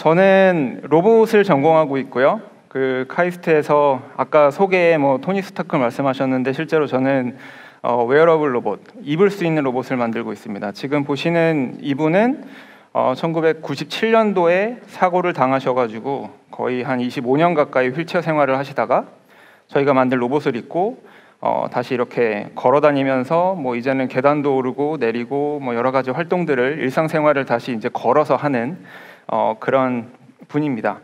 저는 로봇을 전공하고 있고요. 그 카이스트에서 아까 소개에 토니 스타크 말씀하셨는데 실제로 저는 웨어러블 로봇, 입을 수 있는 로봇을 만들고 있습니다. 지금 보시는 이분은 1997년도에 사고를 당하셔가지고 거의 한 25년 가까이 휠체어 생활을 하시다가 저희가 만든 로봇을 입고 다시 이렇게 걸어다니면서 이제는 계단도 오르고 내리고 여러 가지 활동들을 일상생활을 다시 이제 걸어서 하는 그런 분입니다.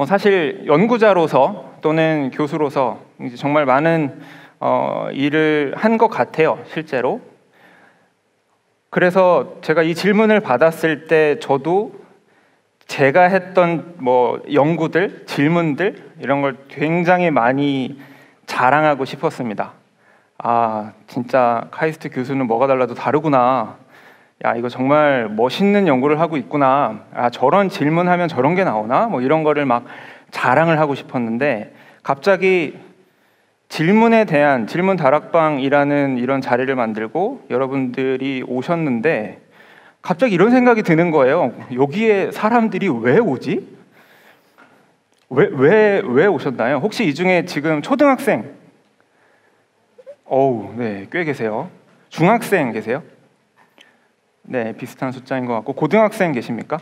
사실 연구자로서 또는 교수로서 이제 정말 많은 일을 한 것 같아요, 실제로. 그래서 제가 이 질문을 받았을 때 저도 제가 했던 연구들, 질문들 이런 걸 굉장히 많이 자랑하고 싶었습니다. 아, 진짜 카이스트 교수는 뭐가 달라도 다르구나. 야, 이거 정말 멋있는 연구를 하고 있구나. 아, 저런 질문하면 저런 게 나오나? 이런 거를 막 자랑을 하고 싶었는데 갑자기 질문에 대한 질문 다락방이라는 이런 자리를 만들고 여러분들이 오셨는데 갑자기 이런 생각이 드는 거예요. 여기에 사람들이 왜 오지? 왜 오셨나요? 혹시 이 중에 지금 초등학생? 네, 꽤 계세요. 중학생 계세요? 네, 비슷한 숫자인 것 같고 고등학생 계십니까?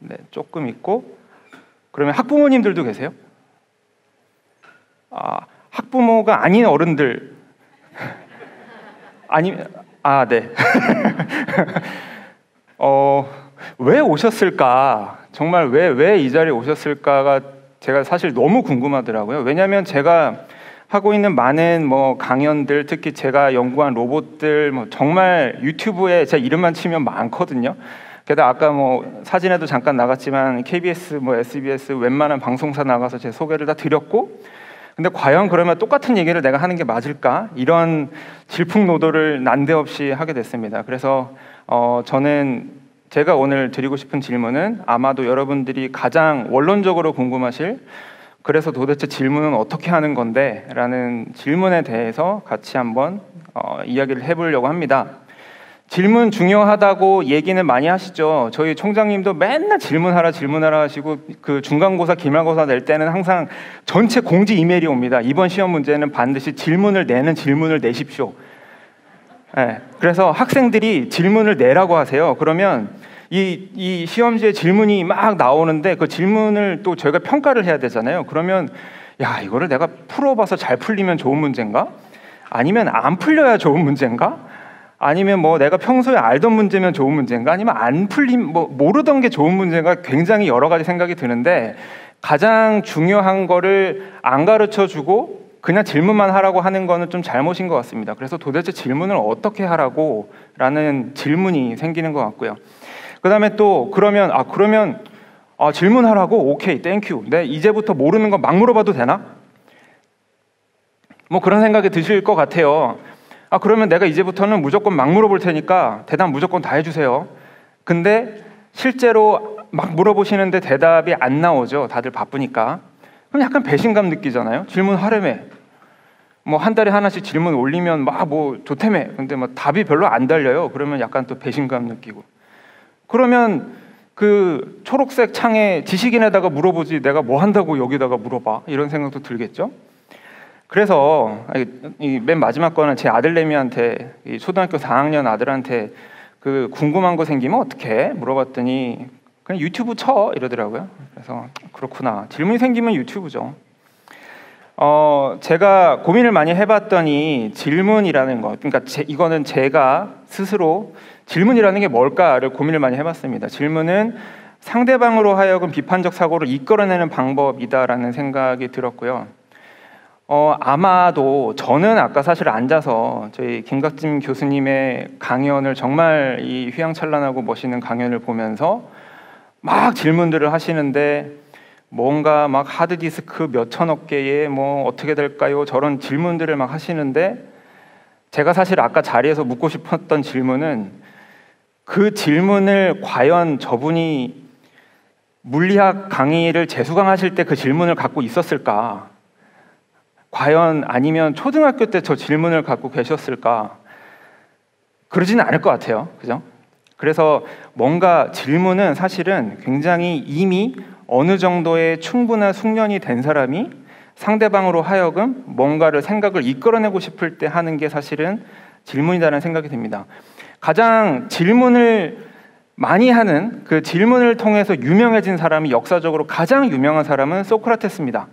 네, 조금 있고 그러면 학부모님들도 계세요? 학부모가 아닌 어른들 네. 왜 오셨을까? 정말 왜 이 자리에 오셨을까가 제가 사실 너무 궁금하더라고요. 왜냐하면 제가 하고 있는 많은 강연들, 특히 제가 연구한 로봇들 정말 유튜브에 제 이름만 치면 많거든요. 게다가 아까 사진에도 잠깐 나갔지만 KBS, SBS 웬만한 방송사 나가서 제 소개를 다 드렸고, 근데 과연 그러면 똑같은 얘기를 내가 하는 게 맞을까? 이런 질풍노도를 난데없이 하게 됐습니다. 그래서 저는 제가 오늘 드리고 싶은 질문은 아마도 여러분들이 가장 원론적으로 궁금하실, 그래서 도대체 질문은 어떻게 하는 건데? 라는 질문에 대해서 같이 한번 이야기를 해보려고 합니다. 질문 중요하다고 얘기는 많이 하시죠. 저희 총장님도 맨날 질문하라 하시고 그 중간고사, 기말고사 낼 때는 항상 전체 공지 이메일이 옵니다. 이번 시험 문제는 반드시 질문을 내십시오. 네, 그래서 학생들이 질문을 내라고 하세요. 그러면 이 시험지에 질문이 막 나오는데 그 질문을 또 저희가 평가를 해야 되잖아요. 그러면 야, 이거를 내가 풀어봐서 잘 풀리면 좋은 문제인가? 아니면 안 풀려야 좋은 문제인가? 아니면 내가 평소에 알던 문제면 좋은 문제인가? 아니면 안 모르던 게 좋은 문제인가? 굉장히 여러 가지 생각이 드는데 가장 중요한 거를 안 가르쳐주고 그냥 질문만 하라고 하는 거는 좀 잘못인 것 같습니다. 그래서 도대체 질문을 어떻게 하라고? 라는 질문이 생기는 것 같고요. 그 다음에 또 그러면 질문하라고? 오케이, 땡큐. 네, 이제부터 모르는 거 막 물어봐도 되나? 그런 생각이 드실 것 같아요. 그러면 내가 이제부터는 무조건 막 물어볼 테니까 대답 무조건 다 해주세요. 근데 실제로 막 물어보시는데 대답이 안 나오죠. 다들 바쁘니까. 그럼 약간 배신감 느끼잖아요. 질문하려며. 한 달에 하나씩 질문 올리면 좋다며. 근데 답이 별로 안 달려요. 그러면 약간 또 배신감 느끼고. 그러면 그 초록색 창에 지식인에다가 물어보지 내가 뭐 한다고 여기다가 물어봐. 이런 생각도 들겠죠. 그래서 맨 마지막 거는 제 아들내미한테, 초등학교 4학년 아들한테 그 궁금한 거 생기면 어떻게 물어봤더니 그냥 유튜브 쳐 이러더라고요. 그래서 그렇구나. 질문이 생기면 유튜브죠. 제가 고민을 많이 해봤더니 질문이라는 것, 그러니까 이거는 제가 스스로 질문이라는 게 뭘까를 고민을 많이 해봤습니다. 질문은 상대방으로 하여금 비판적 사고를 이끌어내는 방법이다라는 생각이 들었고요. 아마도 저는 아까 사실 앉아서 저희 김각진 교수님의 강연을 정말 이 휘황찬란하고 멋있는 강연을 보면서 막 질문들을 하시는데 뭔가 막 하드디스크 몇천억 개에 어떻게 될까요? 저런 질문들을 막 하시는데 제가 사실 아까 자리에서 묻고 싶었던 질문은 그 질문을 과연 저분이 물리학 강의를 재수강하실 때 그 질문을 갖고 있었을까? 과연 아니면 초등학교 때 저 질문을 갖고 계셨을까? 그러지는 않을 것 같아요. 그죠? 그래서 뭔가 질문은 사실은 굉장히 이미 어느 정도의 충분한 숙련이 된 사람이 상대방으로 하여금 뭔가를 생각을 이끌어내고 싶을 때 하는 게 사실은 질문이라는 생각이 듭니다. 가장 질문을 많이 하는, 그 질문을 통해서 유명해진 사람이, 역사적으로 가장 유명한 사람은 소크라테스입니다.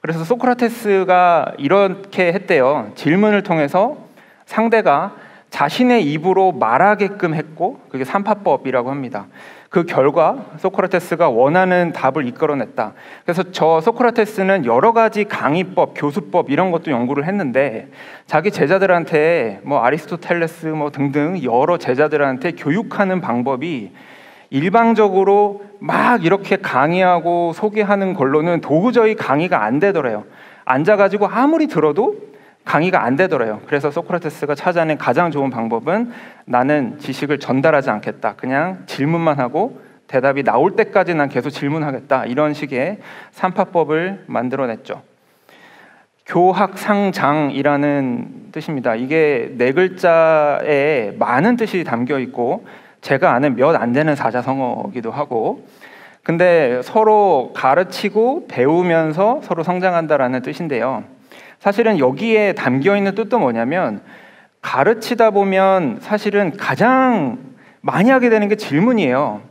그래서 소크라테스가 이렇게 했대요. 질문을 통해서 상대가 자신의 입으로 말하게끔 했고, 그게 삼파법이라고 합니다. 그 결과 소크라테스가 원하는 답을 이끌어냈다. 그래서 저 소크라테스는 여러 가지 강의법, 교수법 이런 것도 연구를 했는데, 자기 제자들한테 뭐 아리스토텔레스 뭐 등등 여러 제자들한테 교육하는 방법이 일방적으로 막 이렇게 강의하고 소개하는 걸로는 도저히 강의가 안 되더래요. 앉아가지고 아무리 들어도 강의가 안 되더래요. 그래서 소크라테스가 찾아낸 가장 좋은 방법은 나는 지식을 전달하지 않겠다. 그냥 질문만 하고 대답이 나올 때까지 난 계속 질문하겠다. 이런 식의 삼파법을 만들어냈죠. 교학상장이라는 뜻입니다. 이게 4글자에 많은 뜻이 담겨 있고 제가 아는 몇 안 되는 사자성어이기도 하고, 근데 서로 가르치고 배우면서 서로 성장한다라는 뜻인데요. 사실은 여기에 담겨 있는 뜻도 뭐냐면, 가르치다 보면 사실은 가장 많이 하게 되는 게 질문이에요.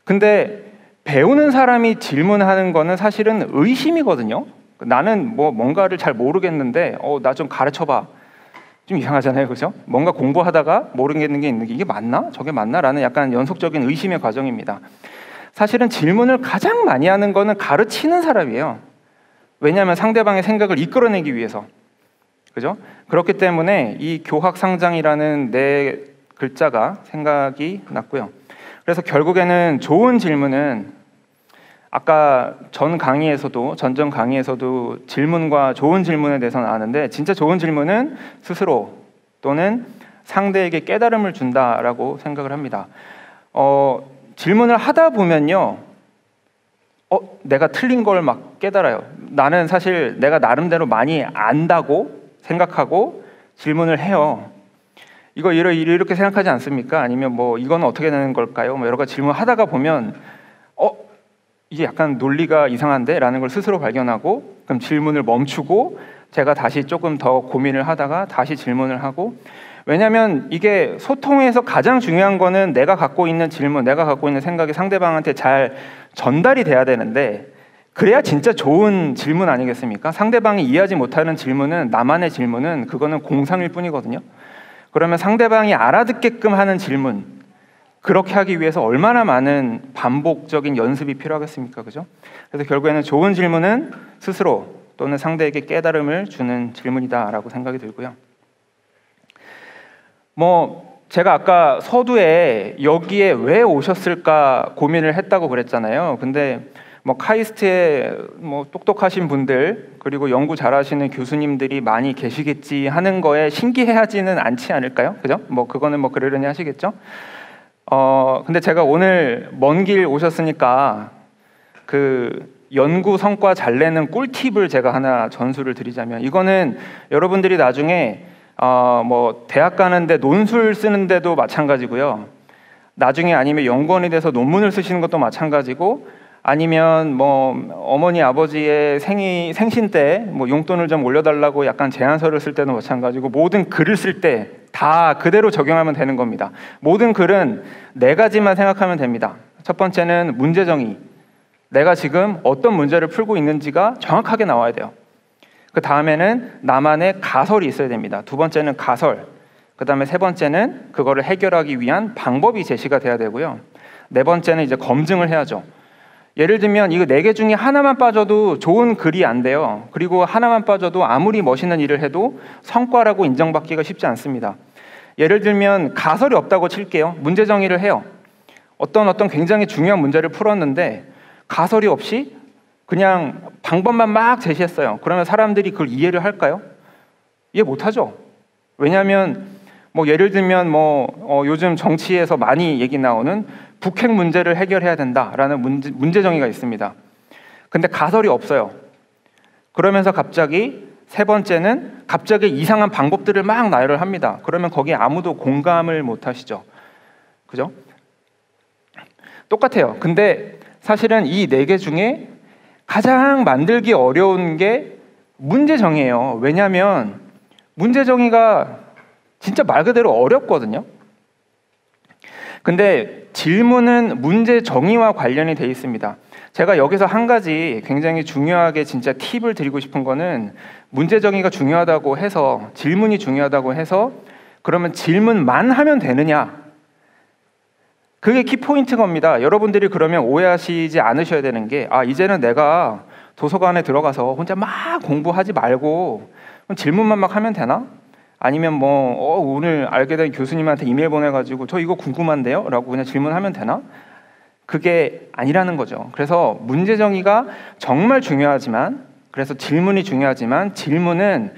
근데 배우는 사람이 질문하는 거는 사실은 의심이거든요. 나는 뭐 뭔가를 잘 모르겠는데 나 좀 가르쳐봐. 좀 이상하잖아요, 그죠? 뭔가 공부하다가 모르겠는 게 있는 게 이게 맞나? 저게 맞나? 라는 약간 연속적인 의심의 과정입니다. 사실은 질문을 가장 많이 하는 거는 가르치는 사람이에요. 왜냐하면 상대방의 생각을 이끌어내기 위해서. 그죠? 그렇기 때문에 이 교학상장이라는 4글자가 생각이 났고요. 그래서 결국에는 좋은 질문은, 아까 전전 강의에서도 질문과 좋은 질문에 대해서 나왔는데, 진짜 좋은 질문은 스스로 또는 상대에게 깨달음을 준다라고 생각을 합니다. 질문을 하다 보면요, 내가 틀린 걸 막 깨달아요. 나는 사실 내가 나름대로 많이 안다고 생각하고 질문을 해요. 이거 이렇게 생각하지 않습니까? 아니면 뭐 이건 어떻게 되는 걸까요? 뭐 여러 가지 질문하다가 보면 이게 약간 논리가 이상한데? 라는 걸 스스로 발견하고, 그럼 질문을 멈추고 제가 다시 조금 더 고민을 하다가 다시 질문을 하고, 왜냐하면 이게 소통에서 가장 중요한 거는 내가 갖고 있는 질문, 내가 갖고 있는 생각이 상대방한테 잘 전달이 돼야 되는데, 그래야 진짜 좋은 질문 아니겠습니까? 상대방이 이해하지 못하는 질문은, 나만의 질문은 그거는 공상일 뿐이거든요. 그러면 상대방이 알아듣게끔 하는 질문, 그렇게 하기 위해서 얼마나 많은 반복적인 연습이 필요하겠습니까? 그죠? 그래서 결국에는 좋은 질문은 스스로 또는 상대에게 깨달음을 주는 질문이다라고 생각이 들고요. 제가 아까 서두에 여기에 왜 오셨을까 고민을 했다고 그랬잖아요. 근데 카이스트에 똑똑하신 분들, 그리고 연구 잘하시는 교수님들이 많이 계시겠지 하는 거에 신기해하지는 않지 않을까요? 그죠? 그거는 그러려니 하시겠죠? 근데 제가 오늘 먼 길 오셨으니까 그 연구 성과 잘 내는 꿀팁을 제가 하나 전수를 드리자면, 이거는 여러분들이 나중에 대학 가는데 논술 쓰는데도 마찬가지고요. 나중에 아니면 연구원이 돼서 논문을 쓰시는 것도 마찬가지고, 아니면 어머니 아버지의 생신 때 용돈을 좀 올려달라고 약간 제안서를 쓸 때도 마찬가지고, 모든 글을 쓸 때 다 그대로 적용하면 되는 겁니다. 모든 글은 4가지만 생각하면 됩니다. 첫 번째는 문제 정의. 내가 지금 어떤 문제를 풀고 있는지가 정확하게 나와야 돼요. 그 다음에는 나만의 가설이 있어야 됩니다. 2번째는 가설. 그 다음에 3번째는 그거를 해결하기 위한 방법이 제시가 돼야 되고요. 4번째는 이제 검증을 해야죠. 예를 들면 이거 4개 중에 하나만 빠져도 좋은 글이 안 돼요. 그리고 하나만 빠져도 아무리 멋있는 일을 해도 성과라고 인정받기가 쉽지 않습니다. 예를 들면 가설이 없다고 칠게요. 문제 정의를 해요. 어떤 굉장히 중요한 문제를 풀었는데 가설이 없이 그냥 방법만 막 제시했어요. 그러면 사람들이 그걸 이해를 할까요? 이해 못하죠. 왜냐하면 예를 들면 요즘 정치에서 많이 얘기 나오는 북핵 문제를 해결해야 된다라는 문제 정의가 있습니다. 근데 가설이 없어요. 그러면서 갑자기 3번째는 갑자기 이상한 방법들을 막 나열을 합니다. 그러면 거기에 아무도 공감을 못 하시죠. 그죠? 똑같아요. 근데 사실은 이 4개 중에 가장 만들기 어려운 게 문제정의예요. 왜냐하면 문제정의가 진짜 말 그대로 어렵거든요. 근데 질문은 문제정의와 관련이 돼 있습니다. 제가 여기서 한 가지 굉장히 중요하게 진짜 팁을 드리고 싶은 거는 문제정의가 중요하다고 해서 질문이 중요하다고 해서 그러면 질문만 하면 되느냐? 그게 키포인트 겁니다. 여러분들이 그러면 오해하시지 않으셔야 되는 게 이제는 내가 도서관에 들어가서 혼자 막 공부하지 말고 질문만 막 하면 되나? 아니면 오늘 알게 된 교수님한테 이메일 보내가지고 저 이거 궁금한데요? 라고 그냥 질문하면 되나? 그게 아니라는 거죠. 그래서 문제정의가 정말 중요하지만 그래서 질문이 중요하지만 질문은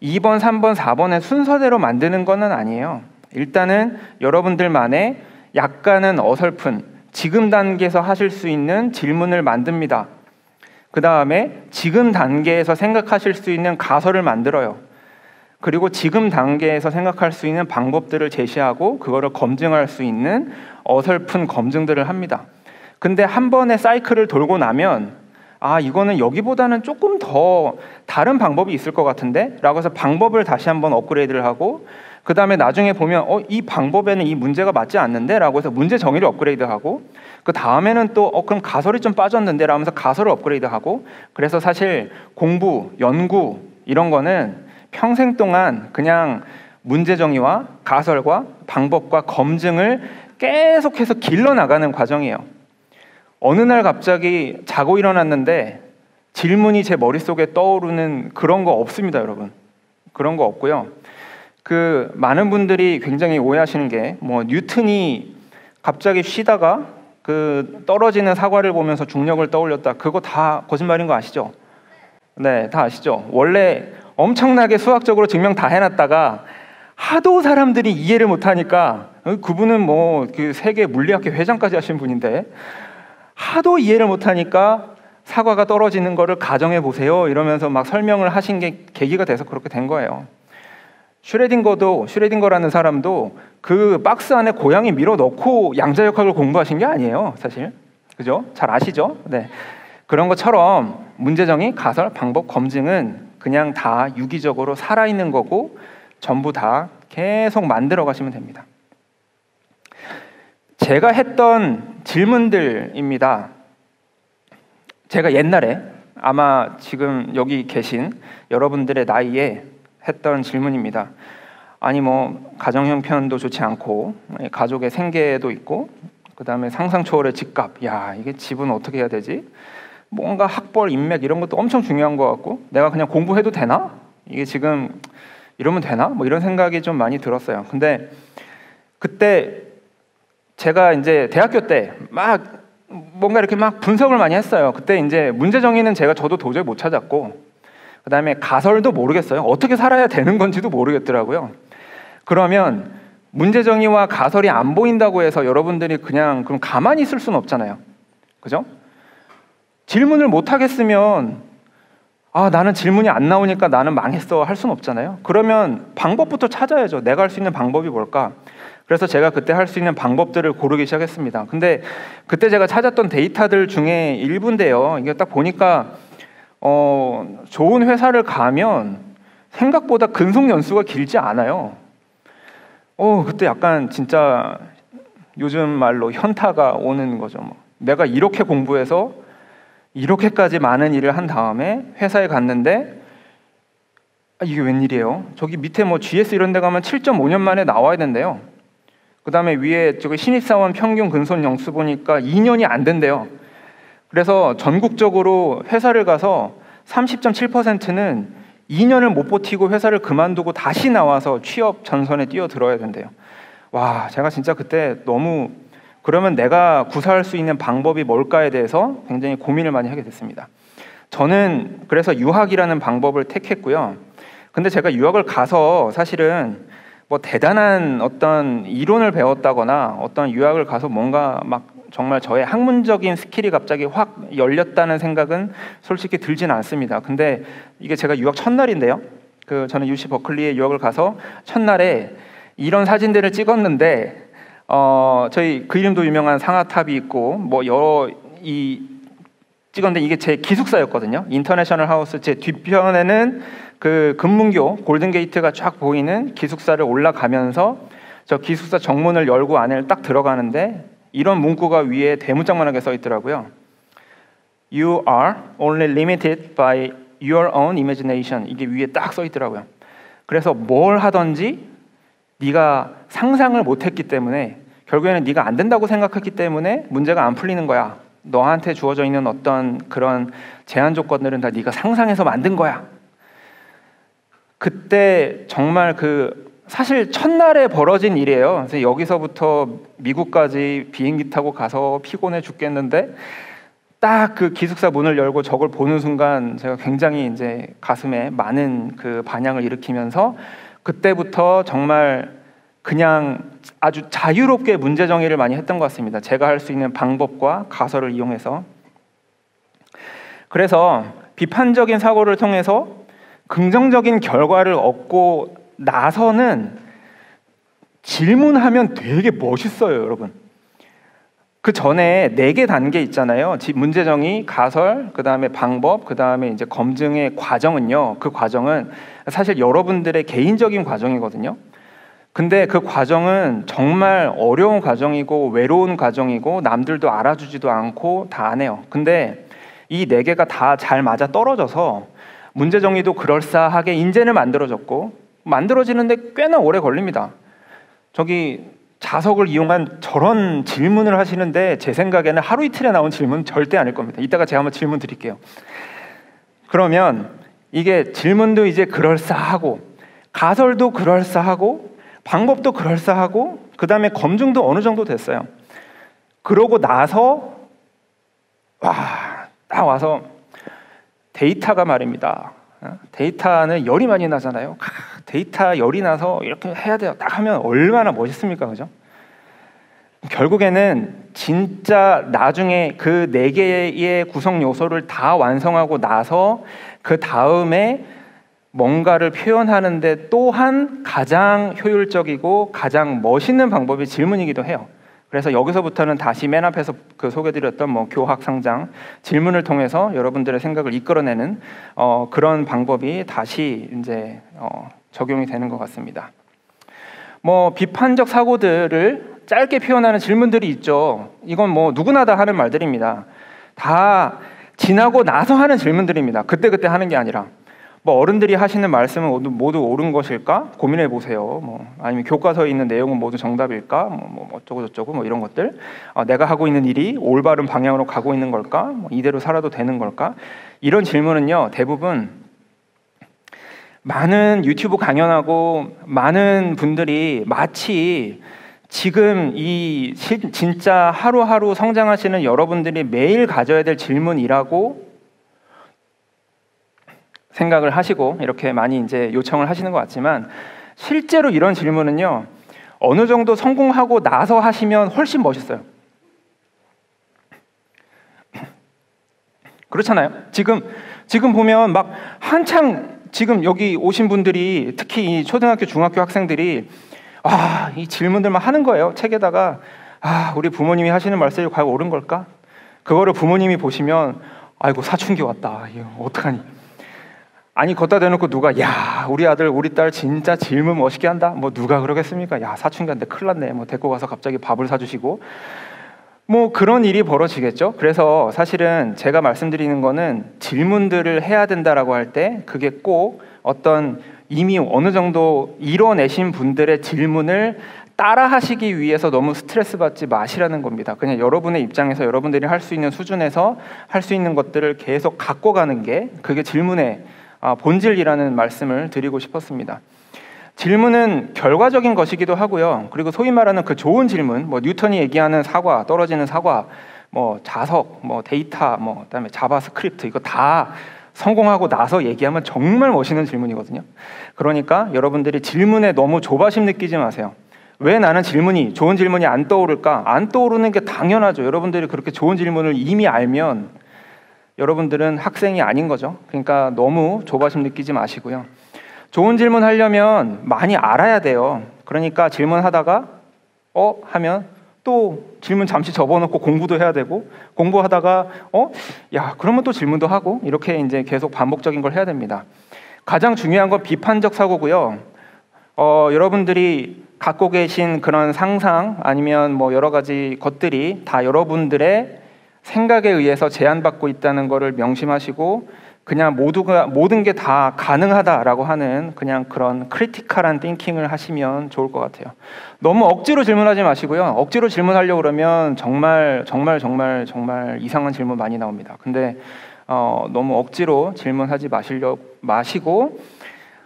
2번, 3번, 4번의 순서대로 만드는 건 아니에요. 일단은 여러분들만의 약간은 어설픈 지금 단계에서 하실 수 있는 질문을 만듭니다. 그 다음에 지금 단계에서 생각하실 수 있는 가설을 만들어요. 그리고 지금 단계에서 생각할 수 있는 방법들을 제시하고 그거를 검증할 수 있는 어설픈 검증들을 합니다. 근데 한 번의 사이클을 돌고 나면 이거는 여기보다는 조금 더 다른 방법이 있을 것 같은데? 라고 해서 방법을 다시 한번 업그레이드를 하고 그 다음에 나중에 보면 이 방법에는 이 문제가 맞지 않는데? 라고 해서 문제 정의를 업그레이드하고 그 다음에는 또 그럼 가설이 좀 빠졌는데? 라면서 가설을 업그레이드하고 그래서 사실 공부, 연구 이런 거는 평생 동안 그냥 문제 정의와 가설과 방법과 검증을 계속해서 길러나가는 과정이에요. 어느 날 갑자기 자고 일어났는데 질문이 제 머릿속에 떠오르는 그런 거 없습니다, 여러분. 그런 거 없고요. 많은 분들이 굉장히 오해하시는 게 뉴턴이 갑자기 쉬다가 떨어지는 사과를 보면서 중력을 떠올렸다. 그거 다 거짓말인 거 아시죠? 네, 다 아시죠? 원래 엄청나게 수학적으로 증명 다 해놨다가 하도 사람들이 이해를 못하니까 그분은 그 세계 물리학회 회장까지 하신 분인데 하도 이해를 못하니까 사과가 떨어지는 거를 가정해 보세요 이러면서 막 설명을 하신 게 계기가 돼서 그렇게 된 거예요. 슈레딩거라는 사람도 그 박스 안에 고양이 밀어 넣고 양자역학을 공부하신 게 아니에요, 사실. 그죠? 잘 아시죠? 네. 그런 것처럼 문제정의, 가설, 방법, 검증은 그냥 다 유기적으로 살아있는 거고 전부 다 계속 만들어 가시면 됩니다. 제가 했던 질문들입니다. 제가 옛날에 아마 지금 여기 계신 여러분들의 나이에 했던 질문입니다. 가정 형편도 좋지 않고 가족의 생계도 있고 그 다음에 상상 초월의 집값. 이게 집은 어떻게 해야 되지? 뭔가 학벌, 인맥 이런 것도 엄청 중요한 것 같고 내가 그냥 공부해도 되나? 이게 지금 이러면 되나? 이런 생각이 좀 많이 들었어요. 근데 그때 제가 이제 대학교 때 막 뭔가 이렇게 막 분석을 많이 했어요. 그때 이제 문제 정의는 저도 도저히 못 찾았고 그 다음에 가설도 모르겠어요. 어떻게 살아야 되는 건지도 모르겠더라고요. 그러면 문제 정의와 가설이 안 보인다고 해서 여러분들이 그럼 가만히 있을 수는 없잖아요. 그죠? 질문을 못 하겠으면 나는 질문이 안 나오니까 나는 망했어 할 수는 없잖아요. 그러면 방법부터 찾아야죠. 내가 할 수 있는 방법이 뭘까? 그래서 제가 그때 할 수 있는 방법들을 고르기 시작했습니다. 근데 그때 제가 찾았던 데이터들 중에 일부인데요. 이게 딱 보니까 좋은 회사를 가면 생각보다 근속 연수가 길지 않아요. 그때 약간 진짜 요즘 말로 현타가 오는 거죠. 내가 이렇게 공부해서 이렇게까지 많은 일을 한 다음에 회사에 갔는데 이게 웬일이에요? 저기 밑에 GS 이런 데 가면 7.5년 만에 나와야 된대요. 그 다음에 위에 저기 신입사원 평균 근속 연수 보니까 2년이 안 된대요. 그래서 전국적으로 회사를 가서 30.7%는 2년을 못 버티고 회사를 그만두고 다시 나와서 취업 전선에 뛰어들어야 된대요. 제가 진짜 그때 너무 그러면 내가 구사할 수 있는 방법이 뭘까에 대해서 굉장히 고민을 많이 하게 됐습니다. 저는 그래서 유학이라는 방법을 택했고요. 근데 제가 유학을 가서 사실은 대단한 어떤 이론을 배웠다거나 어떤 유학을 가서 뭔가 막 정말 저의 학문적인 스킬이 갑자기 확 열렸다는 생각은 솔직히 들진 않습니다. 근데 이게 제가 유학 첫날인데요. 저는 UC 버클리에 유학을 가서 첫날에 이런 사진들을 찍었는데 저희 그 이름도 유명한 상아탑이 있고 뭐 여러 찍었는데 이게 제 기숙사였거든요. 인터내셔널 하우스 제 뒤편에는 그 금문교 골든게이트가 쫙 보이는 기숙사를 올라가면서 저 기숙사 정문을 열고 안에 딱 들어가는데 이런 문구가 위에 대문짝만하게 써 있더라고요. You are only limited by your own imagination. 이게 위에 딱 써 있더라고요. 그래서 뭘 하든지 네가 상상을 못했기 때문에 결국에는 네가 안 된다고 생각했기 때문에 문제가 안 풀리는 거야. 너한테 주어져 있는 어떤 그런 제한 조건들은 다 네가 상상해서 만든 거야. 그때 정말 사실 첫날에 벌어진 일이에요. 그래서 여기서부터 미국까지 비행기 타고 가서 피곤해 죽겠는데 딱 그 기숙사 문을 열고 저걸 보는 순간 제가 굉장히 이제 가슴에 많은 그 반향을 일으키면서 그때부터 정말 그냥 아주 자유롭게 문제 정의를 많이 했던 것 같습니다. 제가 할 수 있는 방법과 가설을 이용해서. 그래서 비판적인 사고를 통해서 긍정적인 결과를 얻고 나서는 질문하면 되게 멋있어요, 여러분. 그 전에 4개 단계 있잖아요. 문제 정의, 가설, 그 다음에 방법, 그 다음에 이제 검증의 과정은요. 그 과정은 사실 여러분들의 개인적인 과정이거든요. 근데 그 과정은 정말 어려운 과정이고 외로운 과정이고 남들도 알아주지도 않고 다 안 해요. 근데 이 4개가 다 잘 맞아 떨어져서 문제 정의도 그럴싸하게 인제는 만들어졌고 만들어지는데 꽤나 오래 걸립니다. 저기 자석을 이용한 저런 질문을 하시는데 제 생각에는 하루 이틀에 나온 질문은 절대 아닐 겁니다. 이따가 제가 한번 질문 드릴게요. 그러면 이게 질문도 이제 그럴싸하고 가설도 그럴싸하고 방법도 그럴싸하고 그 다음에 검증도 어느 정도 됐어요. 그러고 나서 딱 와서 데이터가 말입니다. 데이터는 열이 많이 나잖아요. 데이터 열이 나서 이렇게 해야 돼요. 딱 하면 얼마나 멋있습니까, 그죠? 결국에는 진짜 나중에 그 4개의 구성 요소를 다 완성하고 나서 그 다음에 뭔가를 표현하는데 또한 가장 효율적이고 가장 멋있는 방법이 질문이기도 해요. 그래서 여기서부터는 다시 맨 앞에서 소개드렸던 교학 상장 질문을 통해서 여러분들의 생각을 이끌어내는 그런 방법이 다시 이제 적용이 되는 것 같습니다. 비판적 사고들을 짧게 표현하는 질문들이 있죠. 이건 누구나 다 하는 말들입니다. 다 지나고 나서 하는 질문들입니다. 그때 하는 게 아니라. 어른들이 하시는 말씀은 모두 옳은 것일까? 고민해 보세요. 아니면 교과서에 있는 내용은 모두 정답일까? 어쩌고 저쩌고 이런 것들. 내가 하고 있는 일이 올바른 방향으로 가고 있는 걸까? 이대로 살아도 되는 걸까? 이런 질문은요, 대부분 많은 유튜브 강연하고 많은 분들이 마치 지금 이 진짜 하루하루 성장하시는 여러분들이 매일 가져야 될 질문이라고 생각을 하시고 이렇게 많이 이제 요청을 하시는 것 같지만 실제로 이런 질문은요, 어느 정도 성공하고 나서 하시면 훨씬 멋있어요. 그렇잖아요. 지금 보면 한창 지금 여기 오신 분들이 특히 이 초등학교, 중학교 학생들이 이 질문들만 하는 거예요. 책에다가 우리 부모님이 하시는 말씀이 과연 옳은 걸까? 그거를 부모님이 보시면 아이고 사춘기 왔다. 이거 어떡하니? 아니 걷다 대놓고 누가 우리 아들 우리 딸 진짜 질문 멋있게 한다. 누가 그러겠습니까? 사춘기한테 큰일 났네. 데리고 가서 갑자기 밥을 사주시고 그런 일이 벌어지겠죠. 그래서 사실은 제가 말씀드리는 거는 질문들을 해야 된다라고 할 때 그게 꼭 어떤 이미 어느 정도 이뤄내신 분들의 질문을 따라 하시기 위해서 너무 스트레스 받지 마시라는 겁니다. 그냥 여러분의 입장에서 여러분들이 할 수 있는 수준에서 할 수 있는 것들을 계속 갖고 가는 게 그게 질문의 본질이라는 말씀을 드리고 싶었습니다. 질문은 결과적인 것이기도 하고요. 그리고 소위 말하는 그 좋은 질문, 뉴턴이 얘기하는 사과, 떨어지는 사과, 자석, 데이터, 그다음에 자바스크립트 이거 다 성공하고 나서 얘기하면 정말 멋있는 질문이거든요. 그러니까 여러분들이 질문에 너무 조바심 느끼지 마세요. 왜 나는 좋은 질문이 안 떠오를까? 안 떠오르는 게 당연하죠. 여러분들이 그렇게 좋은 질문을 이미 알면 여러분들은 학생이 아닌 거죠. 그러니까 너무 조바심 느끼지 마시고요. 좋은 질문 하려면 많이 알아야 돼요. 그러니까 질문하다가 하면 또 질문 잠시 접어놓고 공부도 해야 되고, 공부하다가 야 그러면 또 질문도 하고, 이렇게 이제 계속 반복적인 걸 해야 됩니다. 가장 중요한 건 비판적 사고고요. 여러분들이 갖고 계신 그런 상상 아니면 뭐 여러 가지 것들이 다 여러분들의 생각에 의해서 제한받고 있다는 것을 명심하시고, 그냥 모든 게 다 가능하다라고 하는 그냥 그런 크리티컬한 띵킹을 하시면 좋을 것 같아요. 너무 억지로 질문하지 마시고요. 억지로 질문하려고 그러면 정말 이상한 질문 많이 나옵니다. 근데 너무 억지로 질문하지 마시고,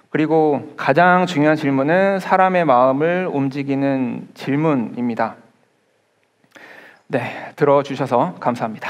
그리고 가장 중요한 질문은 사람의 마음을 움직이는 질문입니다. 네, 들어주셔서 감사합니다.